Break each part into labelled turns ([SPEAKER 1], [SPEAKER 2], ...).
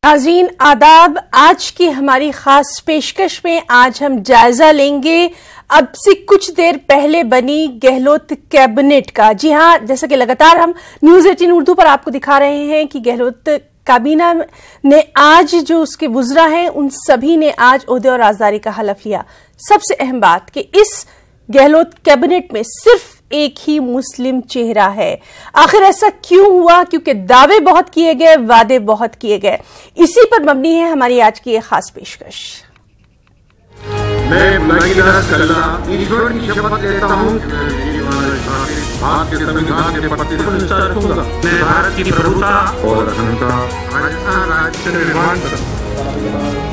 [SPEAKER 1] नाज़रीन आदाब। आज की हमारी खास पेशकश में आज हम जायजा लेंगे अब से कुछ देर पहले बनी गहलोत कैबिनेट का। जी हां, जैसा कि लगातार हम न्यूज़ 18 उर्दू पर आपको दिखा रहे हैं कि गहलोत काबीना ने आज जो उसके वुज़रा हैं उन सभी ने आज ओहदे और राजदारी का हलफ लिया। सबसे अहम बात कि इस गहलोत कैबिनेट में सिर्फ एक ही मुस्लिम चेहरा है। आखिर ऐसा क्यों हुआ? क्योंकि दावे बहुत किए गए, वादे बहुत किए गए। इसी पर मबनी है हमारी आज की एक खास पेशकश।
[SPEAKER 2] मैं ईश्वर की शपथ लेता हूं भारत के संविधान के प्रति निष्ठा रखूंगा। मैं भारत की प्रभुता और अखंडता राष्ट्र निर्माण करूंगा।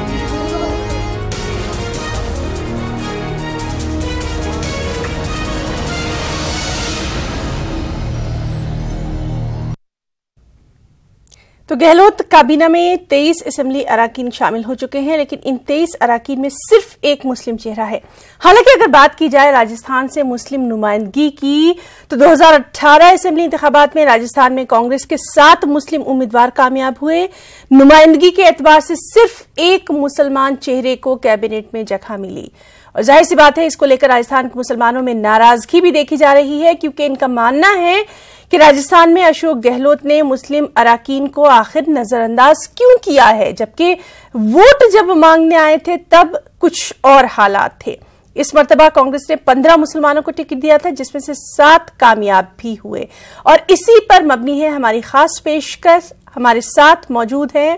[SPEAKER 1] तो गहलोत काबीना में 23 असेंबली अराकीन शामिल हो चुके हैं, लेकिन इन 23 अराकीन में सिर्फ एक मुस्लिम चेहरा है। हालांकि अगर बात की जाए राजस्थान से मुस्लिम नुमाइंदगी की, तो 2018 असेंबली इंतखाबात में राजस्थान में कांग्रेस के 7 मुस्लिम उम्मीदवार कामयाब हुए। नुमाइंदगी के एतबार से सिर्फ एक मुसलमान चेहरे को कैबिनेट में जगह मिली और जाहिर सी बात है इसको लेकर राजस्थान के मुसलमानों में नाराजगी भी देखी जा रही है, क्योंकि इनका मानना है कि राजस्थान में अशोक गहलोत ने मुस्लिम अराकीन को आखिर नजरअंदाज क्यों किया है, जबकि वोट जब मांगने आए थे तब कुछ और हालात थे। इस मर्तबा कांग्रेस ने 15 मुसलमानों को टिकट दिया था, जिसमें से 7 कामयाब भी हुए और इसी पर मबनी है हमारी खास पेशकश। हमारे साथ मौजूद हैं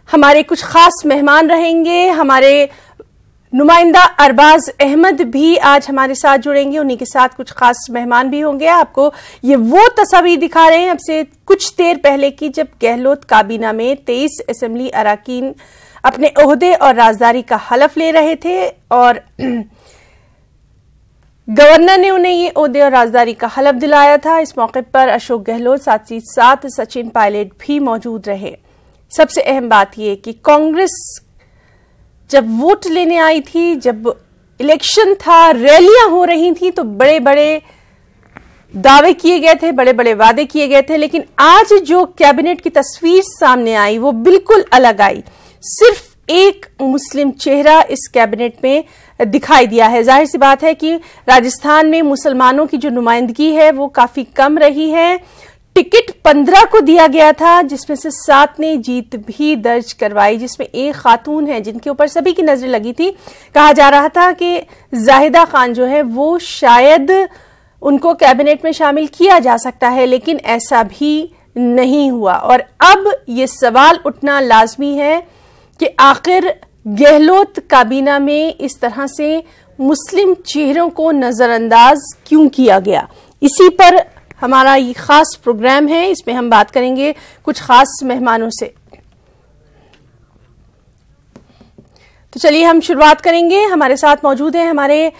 [SPEAKER 1] हमारे कुछ खास मेहमान रहेंगे। हमारे नुमाइंदा अरबाज अहमद भी आज हमारे साथ जुड़ेंगे, उन्हीं के साथ कुछ खास मेहमान भी होंगे। आपको ये वो तस्वीर दिखा रहे हैं अब से कुछ देर पहले की, जब गहलोत काबीना में 23 असेंबली अराकीन अपने ओहदे और राजदारी का हलफ ले रहे थे और गवर्नर ने उन्हें ये ओहदे और राजदारी का हलफ दिलाया था। इस मौके पर अशोक गहलोत साथ ही साथ सचिन पायलट भी मौजूद रहे। सबसे अहम बात यह कि कांग्रेस जब वोट लेने आई थी, जब इलेक्शन था, रैलियां हो रही थी, तो बड़े बड़े दावे किए गए थे, बड़े बड़े वादे किए गए थे, लेकिन आज जो कैबिनेट की तस्वीर सामने आई वो बिल्कुल अलग आई। सिर्फ एक मुस्लिम चेहरा इस कैबिनेट में दिखाई दिया है। जाहिर सी बात है कि राजस्थान में मुसलमानों की जो नुमाइंदगी है वो काफी कम रही है। टिकट 15 को दिया गया था, जिसमें से 7 ने जीत भी दर्ज करवाई, जिसमें एक खातून है जिनके ऊपर सभी की नजर लगी थी। कहा जा रहा था कि जाहिदा खान जो है वो शायद उनको कैबिनेट में शामिल किया जा सकता है, लेकिन ऐसा भी नहीं हुआ। और अब ये सवाल उठना लाजमी है कि आखिर गहलोत काबीना में इस तरह से मुस्लिम चेहरों को नजरअंदाज क्यों किया गया। इसी पर हमारा ये खास प्रोग्राम है, इसमें हम बात करेंगे कुछ खास मेहमानों से। तो चलिए हम शुरुआत करेंगे। हमारे साथ मौजूद हैं हमारे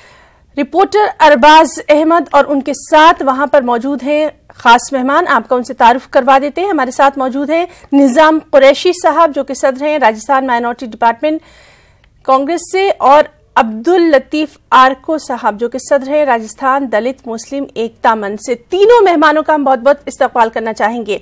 [SPEAKER 1] रिपोर्टर अरबाज अहमद और उनके साथ वहां पर मौजूद हैं खास मेहमान। आपका उनसे तारुफ करवा देते हैं। हमारे साथ मौजूद हैं निजाम कुरैशी साहब, जो कि सदर हैं राजस्थान माइनॉरिटी डिपार्टमेंट कांग्रेस से, और अब्दुल लतीफ आरको साहब, जो कि सदर है राजस्थान दलित मुस्लिम एकता मंच से। तीनों मेहमानों का हम बहुत बहुत इस्तकबाल करना चाहेंगे।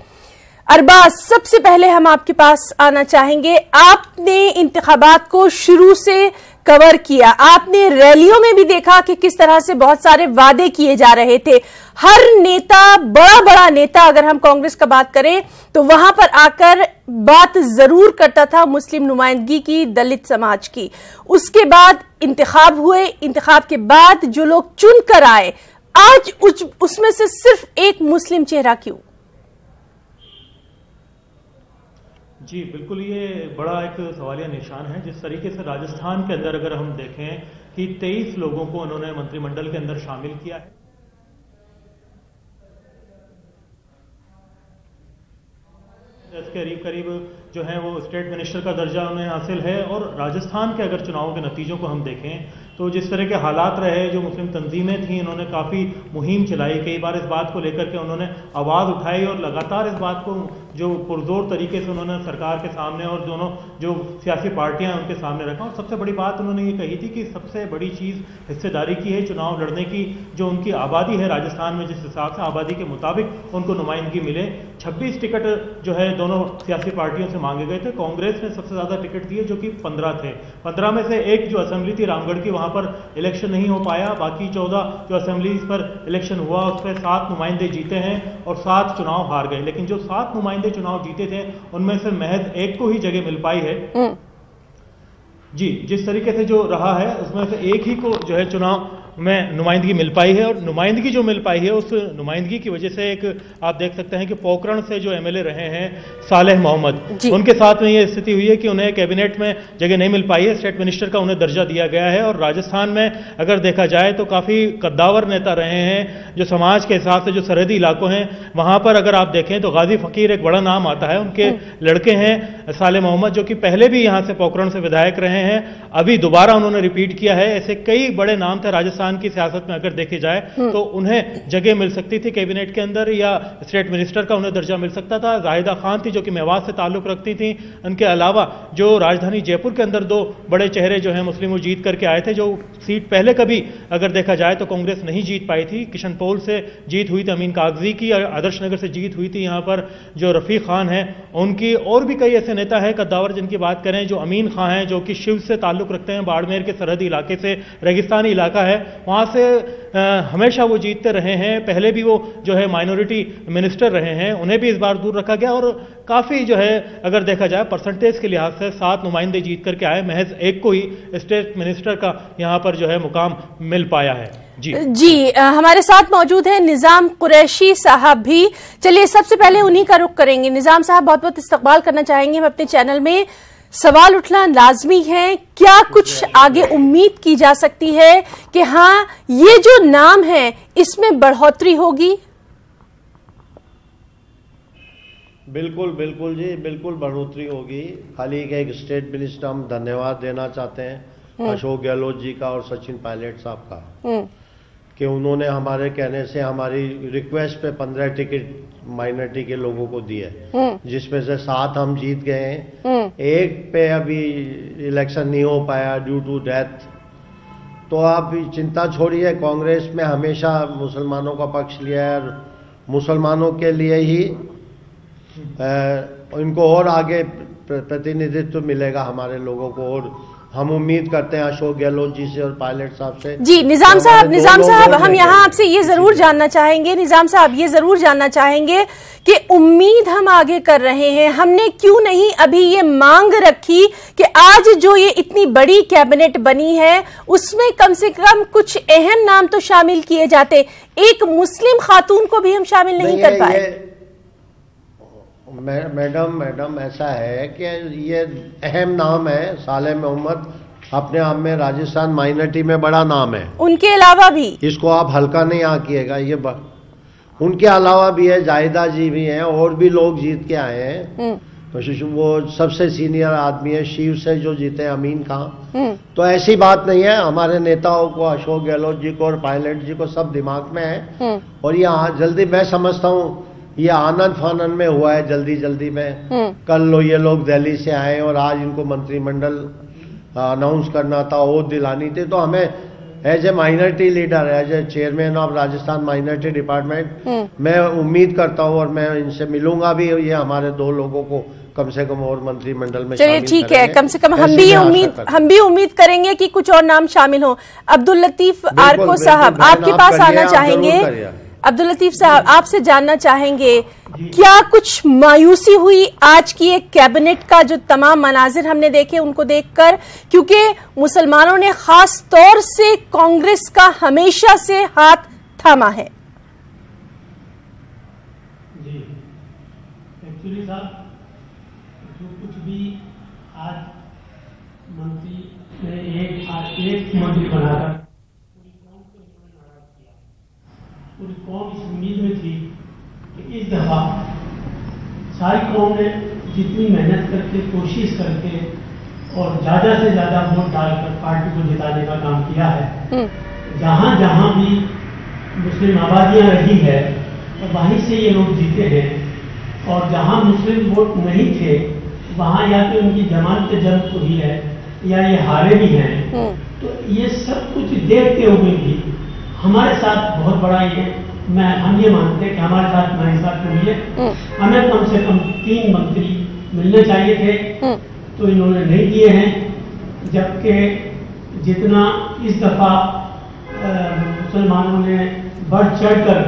[SPEAKER 1] अरबाज, सबसे पहले हम आपके पास आना चाहेंगे। आपने इंतखाबात को शुरू से कवर किया, आपने रैलियों में भी देखा कि किस तरह से बहुत सारे वादे किए जा रहे थे। हर नेता, बड़ा बड़ा नेता, अगर हम कांग्रेस का बात करें तो वहां पर आकर बात जरूर करता था मुस्लिम नुमाइंदगी की, दलित समाज की। उसके बाद इंतखाब हुए, इंतखाब के बाद जो लोग चुन कर आए, आज उसमें से सिर्फ एक मुस्लिम चेहरा क्यों?
[SPEAKER 3] जी बिल्कुल, ये बड़ा एक सवालिया निशान है। जिस तरीके से राजस्थान के अंदर अगर हम देखें कि 23 लोगों को उन्होंने मंत्रिमंडल के अंदर शामिल किया है, करीब करीब जो है वो स्टेट मिनिस्टर का दर्जा उन्हें हासिल है। और राजस्थान के अगर चुनावों के नतीजों को हम देखें तो जिस तरह के हालात रहे, जो मुस्लिम तंजीमें थीं, उन्होंने काफ़ी मुहिम चलाई, कई बार इस बात को लेकर के उन्होंने आवाज़ उठाई और लगातार इस बात को जो पुरजोर तरीके से उन्होंने सरकार के सामने और दोनों जो सियासी पार्टियां हैं उनके सामने रखा। और सबसे बड़ी बात उन्होंने ये कही थी कि सबसे बड़ी चीज़ हिस्सेदारी की है, चुनाव लड़ने की जो उनकी आबादी है राजस्थान में, जिस हिसाब से आबादी के मुताबिक उनको नुमाइंदगी मिले। 26 टिकट जो है दोनों सियासी पार्टियों से मांगे गए थे। कांग्रेस ने सबसे ज़्यादा टिकट दिए जो कि 15 थे। 15 में से एक जो असेंबली थी रामगढ़ की, वहाँ पर इलेक्शन नहीं हो पाया। बाकी 14 जो असेंबलीज पर इलेक्शन हुआ उस पर 7 नुमाइंदे जीते हैं और 7 चुनाव हार गए। लेकिन जो 7 नुमाइंदे चुनाव जीते थे उनमें से महज एक को ही जगह मिल पाई है। जी, जिस तरीके से जो रहा है उसमें से एक ही को जो है चुनाव में नुमाइंदगी मिल पाई है। और नुमाइंदगी जो मिल पाई है उस नुमाइंदगी की वजह से एक आप देख सकते हैं कि पोखरण से जो एमएलए रहे हैं सालेह मोहम्मद, उनके साथ में ये स्थिति हुई है कि उन्हें कैबिनेट में जगह नहीं मिल पाई है। स्टेट मिनिस्टर का उन्हें दर्जा दिया गया है। और राजस्थान में अगर देखा जाए तो काफ़ी कद्दावर नेता रहे हैं जो समाज के हिसाब से जो सरहदी इलाकों हैं वहाँ पर अगर आप देखें तो गाजी फकीर एक बड़ा नाम आता है। उनके लड़के हैं सालेह मोहम्मद जो कि पहले भी यहाँ से पोखरण से विधायक रहे हैं, अभी दोबारा उन्होंने रिपीट किया है। ऐसे कई बड़े नाम थे राजस्थान की सियासत में अगर देखे जाए तो उन्हें जगह मिल सकती थी कैबिनेट के अंदर या स्टेट मिनिस्टर का उन्हें दर्जा मिल सकता था। जाहिदा खान थी जो कि मेवात से ताल्लुक रखती थी। उनके अलावा जो राजधानी जयपुर के अंदर 2 बड़े चेहरे जो हैं मुस्लिम वो जीत करके आए थे, जो सीट पहले कभी अगर देखा जाए तो कांग्रेस नहीं जीत पाई थी। किशनपोल से जीत हुई थी अमीन कागजी की, आदर्श नगर से जीत हुई थी यहाँ पर जो रफीक खान है उनकी, और भी कई ऐसे नेता है कद्दावर जिनकी बात करें, जो अमीन खान है जो कि शिव से ताल्लुक रखते हैं, बाड़मेर के सरहदी इलाके से, रेगिस्तानी इलाका है, वहाँ से हमेशा वो जीतते रहे हैं। पहले भी वो जो है माइनॉरिटी मिनिस्टर रहे हैं, उन्हें भी इस बार दूर रखा गया और काफ़ी जो है अगर देखा जाए परसेंटेज के लिहाज से 7 नुमाइंदे जीत करके आए, महज एक को ही स्टेट मिनिस्टर का यहाँ पर जो है मुकाम मिल पाया है।
[SPEAKER 1] जी, हमारे साथ मौजूद है निजाम कुरैशी साहब भी। चलिए सबसे पहले उन्हीं का रुख करेंगे। निजाम साहब, बहुत बहुत इस्तकबाल करना चाहेंगे हम अपने चैनल में। सवाल उठना लाजमी है, क्या कुछ आगे उम्मीद की जा सकती है कि हाँ ये जो नाम है इसमें बढ़ोतरी होगी?
[SPEAKER 4] बिल्कुल बिल्कुल जी, बिल्कुल बढ़ोतरी होगी। खाली एक स्टेट मिनिस्टर हम धन्यवाद देना चाहते हैं अशोक गहलोत जी का और सचिन पायलट साहब का कि उन्होंने हमारे कहने से हमारी रिक्वेस्ट पे 15 टिकट माइनॉरिटी के लोगों को दिए, जिसमें से 7 हम जीत गए हैं। एक पे अभी इलेक्शन नहीं हो पाया ड्यू टू डेथ। तो आप चिंता छोड़िए, कांग्रेस में हमेशा मुसलमानों का पक्ष लिया है और मुसलमानों के लिए ही इनको और आगे प्रतिनिधित्व मिलेगा हमारे लोगों को। और हम उम्मीद करते हैं अशोक गहलोत जी से और पायलट साहब से।
[SPEAKER 1] जी निजाम साहब हम यहाँ आपसे ये जरूर जानना चाहेंगे, निजाम साहब ये जरूर जानना चाहेंगे कि उम्मीद हम आगे कर रहे हैं, हमने क्यों नहीं अभी ये मांग रखी कि आज जो ये इतनी बड़ी कैबिनेट बनी है उसमें कम से कम कुछ अहम नाम तो शामिल किए जाते। एक मुस्लिम खातून को भी हम शामिल नहीं कर पाए।
[SPEAKER 4] मैडम ऐसा है कि ये अहम नाम है। सालेह मोहम्मद अपने आप में राजस्थान माइनॉरिटी में बड़ा नाम है, उनके अलावा भी इसको आप हल्का नहीं आकिएगा। ये उनके अलावा भी है, जाहिदा जी भी हैं और भी लोग जीत के आए हैं। तो वो सबसे सीनियर आदमी है शिव से जो जीते अमीन खान। तो ऐसी बात नहीं है, हमारे नेताओं को अशोक गहलोत जी को और पायलट जी को सब दिमाग में है। और ये जल्दी मैं समझता हूँ ये आनंद फानन में हुआ है, जल्दी में। कल ये लोग दिल्ली से आए और आज इनको मंत्रिमंडल अनाउंस करना था, ओथ दिलानी थी। तो हमें as a minority leader, as a chairman of Rajasthan minority department, मैं उम्मीद करता हूँ और मैं इनसे मिलूंगा भी, ये हमारे 2 लोगों को कम से कम और मंत्रिमंडल में। चलिए ठीक है,
[SPEAKER 1] कम से कम हम भी उम्मीद करेंगे कि कुछ और नाम शामिल हो। अब्दुल लतीफ आरको साहब आपके पास आना चाहेंगे। अब्दुल लतीफ साहब आपसे जानना चाहेंगे, क्या कुछ मायूसी हुई आज की एक कैबिनेट का जो तमाम मनाजिर हमने देखे उनको देखकर, क्योंकि मुसलमानों ने खास तौर से कांग्रेस का हमेशा से हाथ थामा है?
[SPEAKER 5] जी एक्चुअली साहब जो कुछ भी आज मंत्री ने एक मंत्री बनाकर पूरी कौम इस उम्मीद में थी कि इस दफा सारी कौम ने जितनी मेहनत करके कोशिश करके और ज्यादा से ज्यादा वोट डालकर पार्टी को जिताने का काम किया है। जहां जहां भी मुस्लिम आबादियां रही है और वहीं से ये लोग जीते हैं। और जहां मुस्लिम वोट नहीं थे वहां या तो इनकी जमानत जब्त हुई है या ये हारे भी हैं। तो ये सब कुछ देखते हुए भी हमारे साथ बहुत बड़ा हम ये मानते हैं कि हमारे साथ नाइंसाफी हुई है। हमें कम से कम 3 मंत्री मिलने चाहिए थे, तो इन्होंने नहीं दिए हैं, जबकि जितना इस दफा मुसलमानों ने बढ़ चढ़कर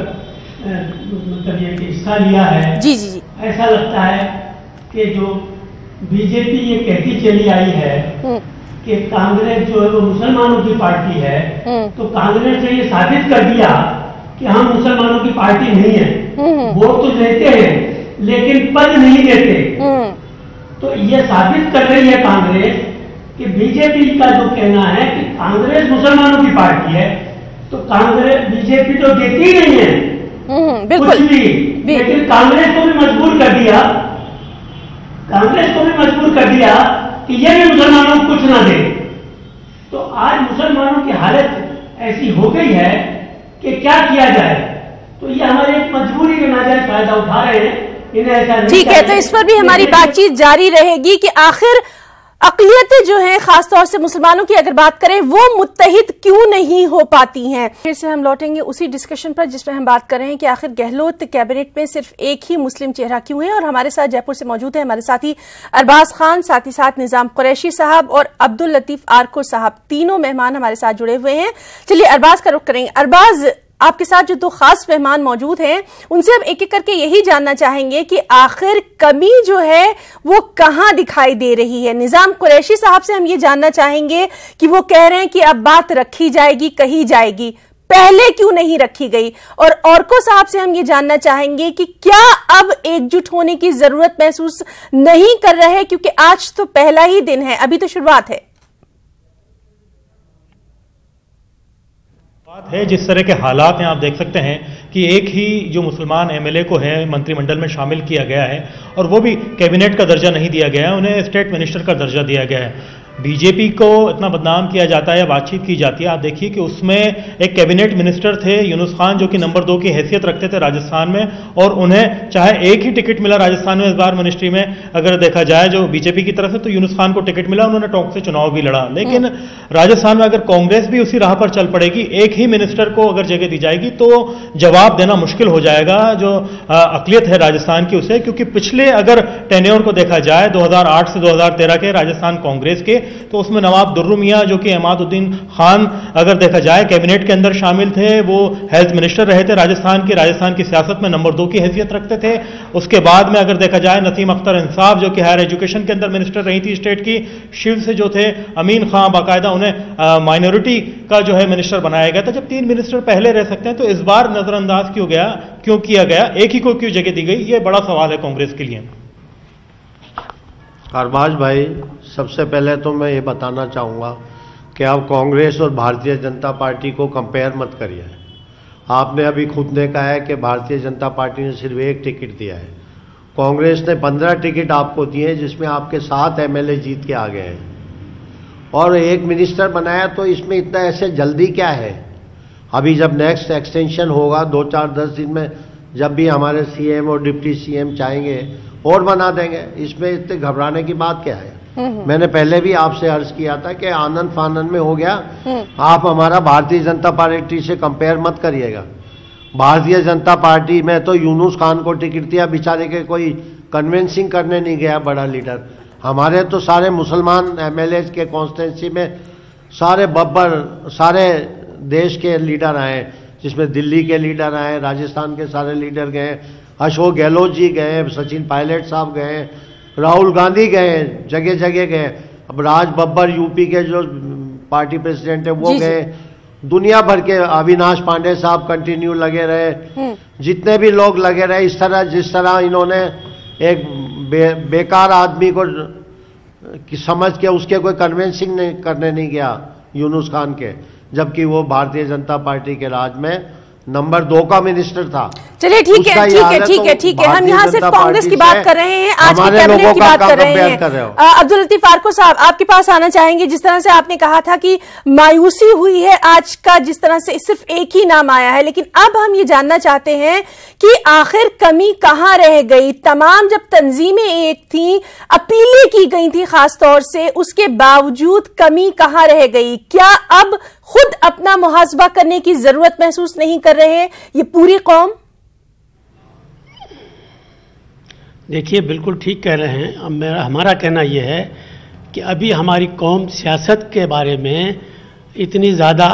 [SPEAKER 5] मतलब ये हिस्सा लिया है।
[SPEAKER 1] जी जी जी।
[SPEAKER 5] ऐसा लगता है कि जो बीजेपी ये कहती चली आई है कि कांग्रेस जो है वो मुसलमानों की पार्टी है, तो कांग्रेस ने ये साबित कर दिया कि हम मुसलमानों की पार्टी नहीं है। वोट तो देते हैं लेकिन पद नहीं देते। तो ये साबित कर रही है कांग्रेस कि बीजेपी का जो कहना है कि कांग्रेस मुसलमानों की पार्टी है, तो कांग्रेस बीजेपी तो देती ही नहीं है कुछ भी, लेकिन कांग्रेस को भी मजबूर कर दिया, कि ये भी मुसलमानों को कुछ ना दे। तो आज मुसलमानों की हालत ऐसी हो गई है कि क्या किया जाए। तो ये हमारी एक मजबूरी का नाजायज फायदा उठा रहे हैं, इन्हें ऐसा
[SPEAKER 1] ठीक है। तो इस पर भी हमारी बातचीत जारी रहेगी कि आखिर अक़लियतें जो हैं, खासतौर से मुसलमानों की अगर बात करें, वो मुत्तहिद क्यों नहीं हो पाती हैं। फिर से हम लौटेंगे उसी डिस्कशन पर जिसमें हम बात कर रहे हैं कि आखिर गहलोत कैबिनेट में सिर्फ एक ही मुस्लिम चेहरा क्यों है। और हमारे साथ जयपुर से मौजूद है हमारे साथी अरबाज खान, साथ ही साथ निजाम कुरैशी साहब और अब्दुल लतीफ आरको साहब, तीनों मेहमान हमारे साथ जुड़े हुए हैं। चलिए अरबाज का रुख करेंगे। अरबाज, आपके साथ जो 2 खास मेहमान मौजूद हैं, उनसे हम एक एक करके यही जानना चाहेंगे कि आखिर कमी जो है वो कहां दिखाई दे रही है। निजाम कुरैशी साहब से हम ये जानना चाहेंगे कि वो कह रहे हैं कि अब बात रखी जाएगी, कही जाएगी, पहले क्यों नहीं रखी गई। और औरको साहब से हम ये जानना चाहेंगे कि क्या अब एकजुट होने की जरूरत महसूस नहीं कर रहे, क्योंकि आज तो पहला ही दिन है, अभी तो शुरुआत है।
[SPEAKER 3] बात है जिस तरह के हालात हैं, आप देख सकते हैं कि एक ही जो मुसलमान एमएलए को है मंत्रिमंडल में शामिल किया गया है, और वो भी कैबिनेट का दर्जा नहीं दिया गया है, उन्हें स्टेट मिनिस्टर का दर्जा दिया गया है। बीजेपी को इतना बदनाम किया जाता है या बातचीत की जाती है। आप देखिए कि उसमें एक कैबिनेट मिनिस्टर थे यूनुस खान, जो कि नंबर 2 की हैसियत रखते थे राजस्थान में, और उन्हें चाहे एक ही टिकट मिला राजस्थान में इस बार मिनिस्ट्री में, अगर देखा जाए जो बीजेपी की तरफ से, तो यूनुस खान को टिकट मिला, उन्होंने टोंक से चुनाव भी लड़ा। लेकिन राजस्थान में अगर कांग्रेस भी उसी राह पर चल पड़ेगी, एक ही मिनिस्टर को अगर जगह दी जाएगी, तो जवाब देना मुश्किल हो जाएगा जो अक़लियत है राजस्थान की उसे। क्योंकि पिछले अगर टेन्योर को देखा जाए 2008 से 2013 के राजस्थान कांग्रेस के, तो उसमें नवाब दुर्र मियां जो कि इमादुद्दीन खान अगर देखा जाए कैबिनेट के अंदर शामिल थे, वो हेल्थ मिनिस्टर रहे थे राजस्थान की सियासत में नंबर 2 की हैसियत रखते थे। उसके बाद में अगर देखा जाए नसीम अख्तर इंसाफ जो कि हायर एजुकेशन के अंदर मिनिस्टर रही थी स्टेट की, शिव से जो थे अमीन खां, बाकायदा उन्हें माइनॉरिटी का जो है मिनिस्टर बनाया गया था। जब 3 मिनिस्टर पहले रह सकते हैं, तो इस बार नजरअंदाज क्यों किया गया, एक ही को क्यों जगह दी गई, ये बड़ा सवाल है कांग्रेस के लिए।
[SPEAKER 4] अरबाज भाई, सबसे पहले तो मैं ये बताना चाहूँगा कि आप कांग्रेस और भारतीय जनता पार्टी को कंपेयर मत करिए। आपने अभी खुद ने कहा है कि भारतीय जनता पार्टी ने सिर्फ 1 टिकट दिया है, कांग्रेस ने 15 टिकट आपको दिए, जिसमें आपके 7 एमएलए जीत के आ गए हैं और 1 मिनिस्टर बनाया। तो इसमें इतना ऐसे जल्दी क्या है? अभी जब नेक्स्ट एक्सटेंशन होगा 2-4-10 दिन में, जब भी हमारे सीएम और डिप्टी सीएम चाहेंगे और बना देंगे, इसमें इतने घबराने की बात क्या है? मैंने पहले भी आपसे अर्ज किया था कि आनंद फानन में हो गया, आप हमारा भारतीय जनता पार्टी से कंपेयर मत करिएगा। भारतीय जनता पार्टी में तो यूनुस खान को टिकट दिया, बेचारे के कोई कन्विंसिंग करने नहीं गया बड़ा लीडर। हमारे तो सारे मुसलमान एमएलए के कॉन्स्टिट्यूंसी में सारे बब्बर, सारे देश के लीडर आए, जिसमें दिल्ली के लीडर आए, राजस्थान के सारे लीडर गए, अशोक गहलोत जी गए, सचिन पायलट साहब गए, राहुल गांधी गए, जगह जगह गए। अब राज बब्बर यूपी के जो पार्टी प्रेसिडेंट है वो गए, दुनिया भर के अविनाश पांडे साहब कंटिन्यू लगे रहे, जितने भी लोग लगे रहे। इस तरह जिस तरह इन्होंने एक बेकार आदमी को समझ के उसके कोई कन्विंसिंग करने नहीं गया यूनुस खान के, जबकि वो भारतीय जनता पार्टी के राज में नंबर 2 का मिनिस्टर था।
[SPEAKER 1] चलिए ठीक है, हम यहाँ सिर्फ कांग्रेस की बात कर रहे हैं, आज के कैबिनेट की बात कर रहे हैं। अब्दुल लतीफ फारको साहब, आपके पास आना चाहेंगे। जिस तरह से आपने कहा था कि मायूसी हुई है आज का, जिस तरह से सिर्फ एक ही नाम आया है, लेकिन अब हम ये जानना चाहते हैं कि आखिर कमी कहां रह गई। तमाम जब तंजीमें एक थी, अपीलें की गई थी खासतौर से, उसके बावजूद कमी कहां रह गई? क्या अब खुद अपना मुहासबा करने की जरूरत महसूस नहीं कर रहे हैं ये पूरी कौम?
[SPEAKER 5] देखिए, बिल्कुल ठीक कह रहे हैं। अब हमारा कहना यह है कि अभी हमारी कौम सियासत के बारे में इतनी ज़्यादा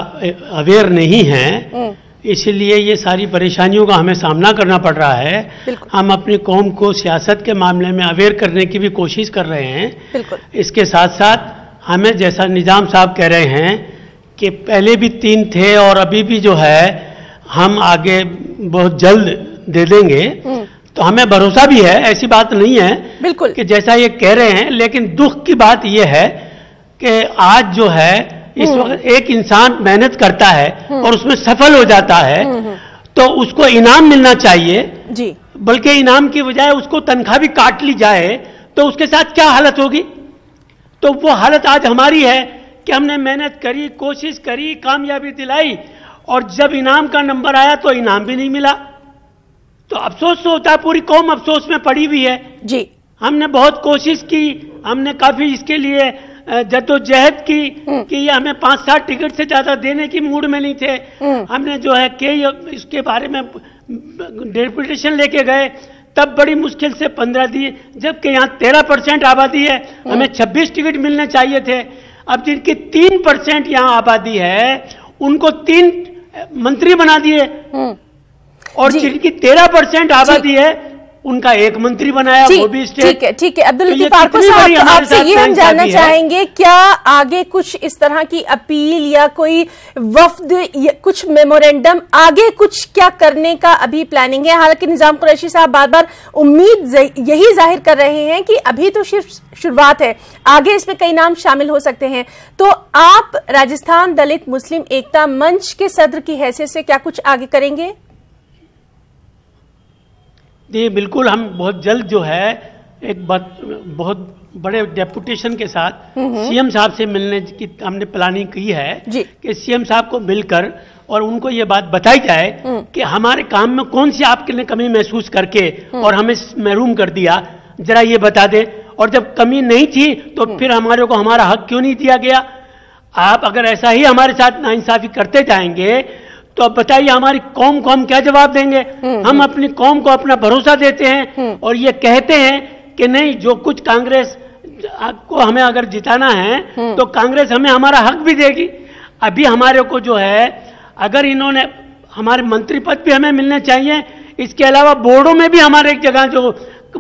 [SPEAKER 5] अवेयर नहीं है, इसलिए ये सारी परेशानियों का हमें सामना करना पड़ रहा है। हम अपनी कौम को सियासत के मामले में अवेयर करने की भी कोशिश कर रहे हैं। इसके साथ साथ हमें, जैसा निज़ाम साहब कह रहे हैं कि पहले भी 3 थे और अभी भी जो है हम आगे बहुत जल्द दे देंगे, तो हमें भरोसा भी है, ऐसी बात नहीं है
[SPEAKER 1] बिल्कुल
[SPEAKER 5] कि जैसा ये कह रहे हैं। लेकिन दुख की बात ये है कि आज जो है इस वक्त एक इंसान मेहनत करता है और उसमें सफल हो जाता है तो उसको इनाम मिलना चाहिए
[SPEAKER 1] जी,
[SPEAKER 5] बल्कि इनाम की बजाय उसको तनख्वाह भी काट ली जाए तो उसके साथ क्या हालत होगी। तो वो हालत आज हमारी है कि हमने मेहनत करी, कोशिश करी, कामयाबी दिलाई और जब इनाम का नंबर आया तो इनाम भी नहीं मिला। तो अफसोस तो होता है, पूरी कौम अफसोस में पड़ी हुई है
[SPEAKER 1] जी। हमने
[SPEAKER 5] बहुत कोशिश की, हमने काफी इसके लिए जद्दोजहद की कि ये हमें 5-7 टिकट से ज्यादा देने की मूड में नहीं थे। हमने जो है कि इसके बारे में डेपुटेशन लेके गए, तब बड़ी मुश्किल से 15 दिए, जबकि यहाँ 13% आबादी है, हमें 26 टिकट मिलने चाहिए थे। अब जिनकी 3% यहाँ आबादी है उनको 3 मंत्री बना दिए और जिनकी 13% आबादी है उनका 1 मंत्री बनाया, वो भी स्टेट।
[SPEAKER 1] ठीक है अब्दुल लतीफ फारको साहब, आपसे ये हम जानना चाहेंगे, क्या आगे कुछ इस तरह की अपील या कोई वफ्द या कुछ मेमोरेंडम, आगे कुछ क्या करने का अभी प्लानिंग है? हालांकि निजाम कुरैशी साहब बार बार उम्मीद यही जाहिर कर रहे हैं कि अभी तो सिर्फ शुरुआत है, आगे इसमें कई नाम शामिल हो सकते हैं। तो आप राजस्थान दलित मुस्लिम एकता मंच के सदर की हैसियत से क्या कुछ आगे करेंगे?
[SPEAKER 5] जी बिल्कुल, हम बहुत जल्द जो है एक बहुत बड़े डेपुटेशन के साथ सीएम साहब से मिलने की हमने प्लानिंग की है कि सीएम साहब को मिलकर और उनको ये बात बताई जाए कि हमारे काम में कौन सी आपने कमी महसूस करके और हमें महरूम कर दिया, जरा ये बता दें। और जब कमी नहीं थी तो फिर हमारे को हमारा हक क्यों नहीं दिया गया? आप अगर ऐसा ही हमारे साथ नाइंसाफी करते जाएंगे तो अब बताइए हमारी कौम को हम क्या जवाब देंगे? हम अपनी कौम को अपना भरोसा देते हैं और ये कहते हैं कि नहीं, जो कुछ कांग्रेस को हमें अगर जिताना है तो कांग्रेस हमें हमारा हक भी देगी। अभी हमारे को जो है, अगर इन्होंने हमारे मंत्री पद भी हमें मिलने चाहिए, इसके अलावा बोर्डों में भी हमारे एक जगह जो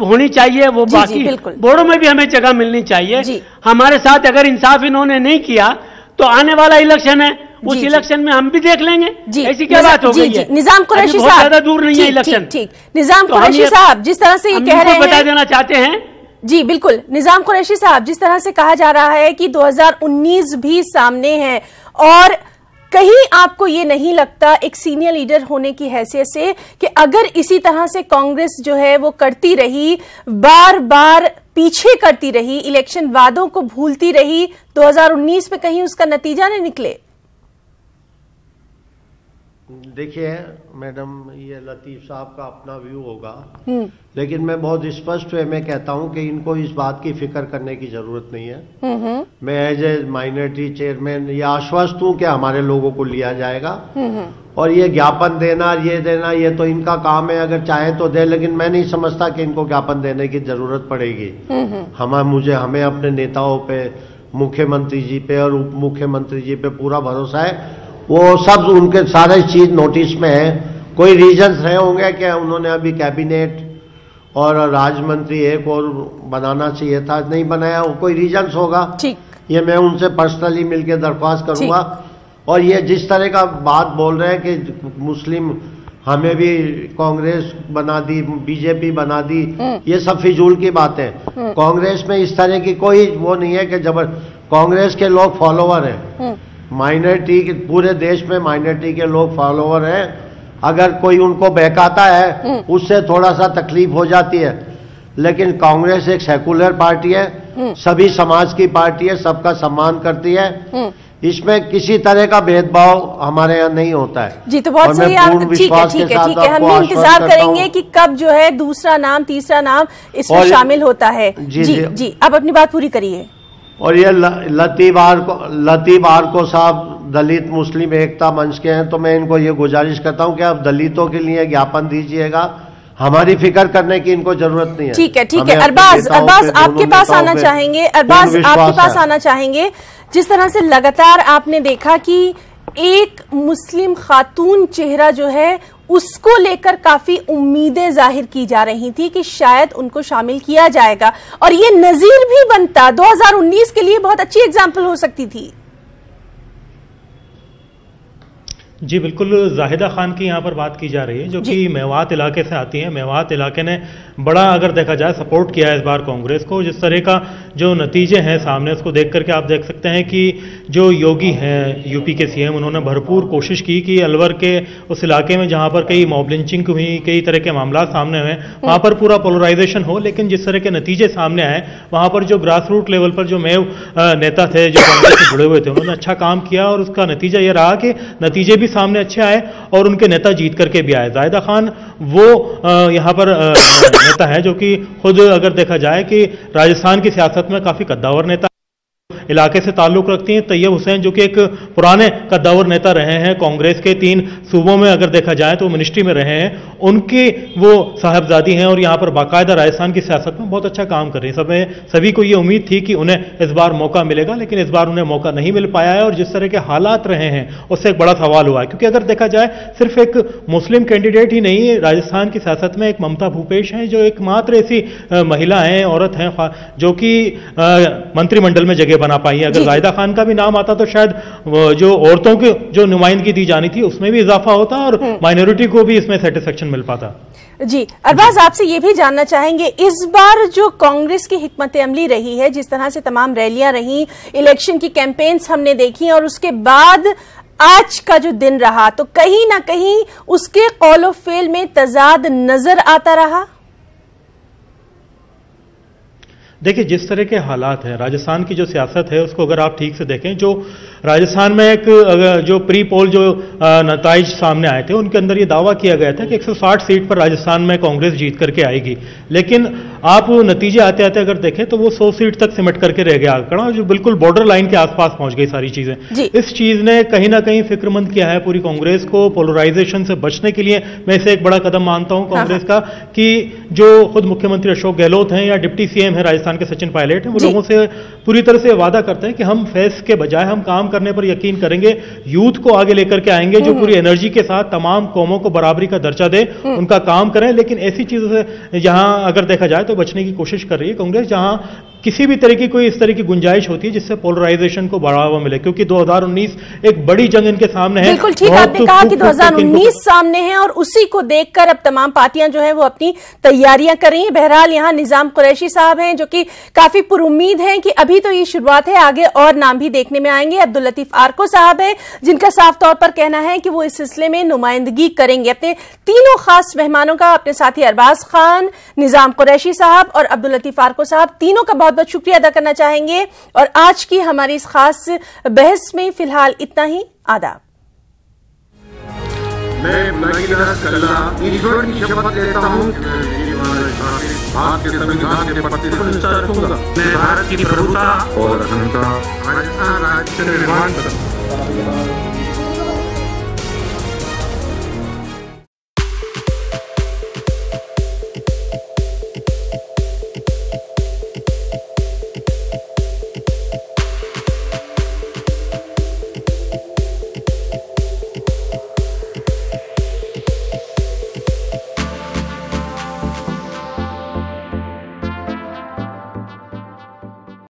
[SPEAKER 5] होनी चाहिए वो बाकी बोर्डों में भी हमें जगह मिलनी चाहिए। हमारे साथ अगर इंसाफ इन्होंने नहीं किया तो आने वाला इलेक्शन है, उस इलेक्शन में हम भी देख लेंगे। ऐसी क्या बात हो गई है?
[SPEAKER 1] निजाम कुरैशी साहब,
[SPEAKER 5] ज्यादा दूर नहीं है इलेक्शन।
[SPEAKER 1] ठीक, निजाम कुरैशी साहब, जिस तरह से ये कह रहे हैं,
[SPEAKER 5] बता देना चाहते हैं।
[SPEAKER 1] जी बिल्कुल, निजाम कुरैशी साहब, जिस तरह से कहा जा रहा है कि 2019 भी सामने है और कहीं आपको ये नहीं लगता एक सीनियर लीडर होने की हैसियत से कि अगर इसी तरह से कांग्रेस जो है वो करती रही, बार बार पीछे करती रही, इलेक्शन वादों को भूलती रही, 2019 में कहीं उसका नतीजा नहीं निकले?
[SPEAKER 4] देखिए मैडम, ये लतीफ साहब का अपना व्यू होगा, लेकिन मैं बहुत स्पष्ट वे में कहता हूं कि इनको इस बात की फिक्र करने की जरूरत नहीं है। मैं एज ए माइनॉरिटी चेयरमैन ये आश्वस्त हूं कि हमारे लोगों को लिया जाएगा और ये ज्ञापन देना, ये देना, ये तो इनका काम है, अगर चाहे तो दे, लेकिन मैं नहीं समझता कि इनको ज्ञापन देने की जरूरत पड़ेगी। हमें अपने नेताओं पे, मुख्यमंत्री जी पे और उप मुख्यमंत्री जी पे पूरा भरोसा है। वो सब उनके सारे चीज नोटिस में है। कोई रीजंस रहे होंगे कि उन्होंने अभी कैबिनेट और राज्य मंत्री एक और बनाना चाहिए था, नहीं बनाया, वो कोई रीजंस होगा। ये मैं उनसे पर्सनली मिलकर दरख्वास्त करूंगा। और ये जिस तरह का बात बोल रहे हैं कि मुस्लिम हमें भी कांग्रेस बना दी, बीजेपी बना दी, ये सब फिजूल की बातें। कांग्रेस में इस तरह की कोई वो नहीं है कि कांग्रेस के लोग फॉलोवर हैं, माइनॉरिटी के, पूरे देश में माइनॉरिटी के लोग फॉलोवर हैं। अगर कोई उनको बहकाता है उससे थोड़ा सा तकलीफ हो जाती है, लेकिन कांग्रेस एक सेकुलर पार्टी है, सभी समाज की पार्टी है, सबका सम्मान करती है, इसमें किसी तरह का भेदभाव हमारे यहाँ नहीं होता है।
[SPEAKER 1] जी तो बहुत सही, आप ठीक है, हम भी इंतजार करेंगे कि कब जो है दूसरा नाम तीसरा नाम इसमें शामिल होता है। जी आप अपनी बात पूरी करिए।
[SPEAKER 4] और ये लतीफ आरको साहब दलित मुस्लिम एकता मंच के हैं, तो मैं इनको ये गुजारिश करता हूं कि आप दलितों के लिए ज्ञापन दीजिएगा, हमारी फिक्र करने की इनको जरूरत नहीं है।
[SPEAKER 1] ठीक है। अरबाज आपके पास आना चाहेंगे, अरबाज आपके पास आना चाहेंगे। जिस तरह से लगातार आपने देखा कि एक मुस्लिम खातून चेहरा जो है उसको लेकर काफी उम्मीदें जाहिर की जा रही थी कि शायद उनको शामिल किया जाएगा, और ये नजीर भी बनता 2019 के लिए बहुत अच्छी एग्जाम्पल हो सकती थी।
[SPEAKER 3] जी बिल्कुल, जाहिदा खान की यहाँ पर बात की जा रही है जो कि मेवात इलाके से आती हैं। मेवात इलाके ने बड़ा अगर देखा जाए सपोर्ट किया है इस बार कांग्रेस को। जिस तरह का जो नतीजे हैं सामने उसको देख करके आप देख सकते हैं कि जो योगी हैं यूपी के सीएम, उन्होंने भरपूर कोशिश की कि अलवर के उस इलाके में जहाँ पर कई मॉब लिंचिंग हुई, कई तरह के मामला सामने हुए, वहाँ पर पूरा पोलराइजेशन हो। लेकिन जिस तरह के नतीजे सामने आए वहाँ पर जो ग्रास रूट लेवल पर जो मेव नेता थे जो कांग्रेस से जुड़े हुए थे, उन्होंने अच्छा काम किया और उसका नतीजा ये रहा कि नतीजे भी सामने अच्छे आए और उनके नेता जीत करके भी आए। जाहिदा खान वो यहाँ पर नेता है जो कि खुद अगर देखा जाए कि राजस्थान की सियासत में काफी कद्दावर नेता इलाके से ताल्लुक रखती हैं। तैयब हुसैन जो कि एक पुराने कद्दावर नेता रहे हैं, कांग्रेस के 3 सूबों में अगर देखा जाए तो मिनिस्ट्री में रहे हैं, उनकी वो साहबजादी हैं और यहाँ पर बाकायदा राजस्थान की सियासत में बहुत अच्छा काम कर रही हैं। सभी को ये उम्मीद थी कि उन्हें इस बार मौका मिलेगा, लेकिन इस बार उन्हें मौका नहीं मिल पाया है। और जिस तरह के हालात रहे हैं उससे एक बड़ा सवाल हुआ है, क्योंकि अगर देखा जाए सिर्फ एक मुस्लिम कैंडिडेट ही नहीं, राजस्थान की सियासत में एक ममता भूपेश हैं जो एकमात्र ऐसी महिला हैं, औरत हैं जो कि मंत्रिमंडल में जगह बना पाई है। अगर जाहिदा खान का भी नाम आता तो शायद जो औरतों की जो नुमाइंदगी दी जानी थी उसमें भी इजाफा होता और माइनॉरिटी को भी इसमें सेटिस्फेक्शन मिल पाता।
[SPEAKER 1] जी अरबाज आपसे ये भी जानना चाहेंगे, इस बार जो कांग्रेस की हिकमत अमली रही है, जिस तरह से तमाम रैलियां रही, इलेक्शन की कैंपेन्स हमने देखी और उसके बाद आज का जो दिन रहा, तो कहीं ना कहीं उसके कौल फेल में तजाद नजर आता रहा।
[SPEAKER 3] देखिए जिस तरह के हालात हैं, राजस्थान की जो सियासत है उसको अगर आप ठीक से देखें, जो राजस्थान में एक जो प्री पोल जो नताइज सामने आए थे उनके अंदर ये दावा किया गया था कि 160 सीट पर राजस्थान में कांग्रेस जीत करके आएगी, लेकिन आप नतीजे आते आते अगर देखें तो वो 100 सीट तक सिमट करके रह गया आंकड़ा, जो बिल्कुल बॉर्डर लाइन के आसपास पहुंच गई सारी चीजें। इस चीज ने कहीं ना कहीं फिक्रमंद किया है पूरी कांग्रेस को। पोलराइजेशन से बचने के लिए मैं इसे एक बड़ा कदम मानता हूं कांग्रेस का, कि जो खुद मुख्यमंत्री अशोक गहलोत हैं या डिप्टी सीएम है राजस्थान के सचिन पायलट हैं, वो लोगों से पूरी तरह से वादा करते हैं कि हम फैस के बजाय हम काम करने पर यकीन करेंगे, यूथ को आगे लेकर के आएंगे जो पूरी एनर्जी के साथ तमाम कौमों को बराबरी का दर्जा दे, उनका काम करें। लेकिन ऐसी चीजों से जहां अगर देखा जाए तो बचने की कोशिश कर रही है कांग्रेस, जहां किसी भी तरह की कोई इस तरह की गुंजाइश होती है जिससे पोलराइजेशन को बढ़ावा मिले, क्योंकि 2019 एक बड़ी जंग इनके सामने है।
[SPEAKER 1] बिल्कुल ठीक आपने कहा कि 2019 सामने है और उसी को देखकर अब तमाम पार्टियां जो है वो अपनी तैयारियां कर रही हैं। बहरहाल यहां निजाम कुरैशी साहब हैं जो कि काफी पुरुम्मीद हैं कि अभी तो ये शुरुआत है, आगे और नाम भी देखने में आएंगे। अब्दुल लतीफ आरको साहब हैं जिनका साफ तौर पर कहना है कि वो इस सिलसिले में नुमाइंदगी करेंगे। अपने तीनों खास मेहमानों का, अपने साथी अरबाज खान, निजाम कुरैशी साहब और अब्दुल लतीफ आरको साहब, तीनों का बहुत बहुत शुक्रिया अदा करना चाहेंगे। और आज की हमारी इस खास बहस में फिलहाल इतना ही। आदाब।
[SPEAKER 2] मैं ईश्वर की शपथ लेता हूँ, भारत के संविधान के प्रति निष्ठा रखूंगा। मैं भारत की प्रभुता और अखंडता, राजस्थान राज्य का निर्माण करूंगा।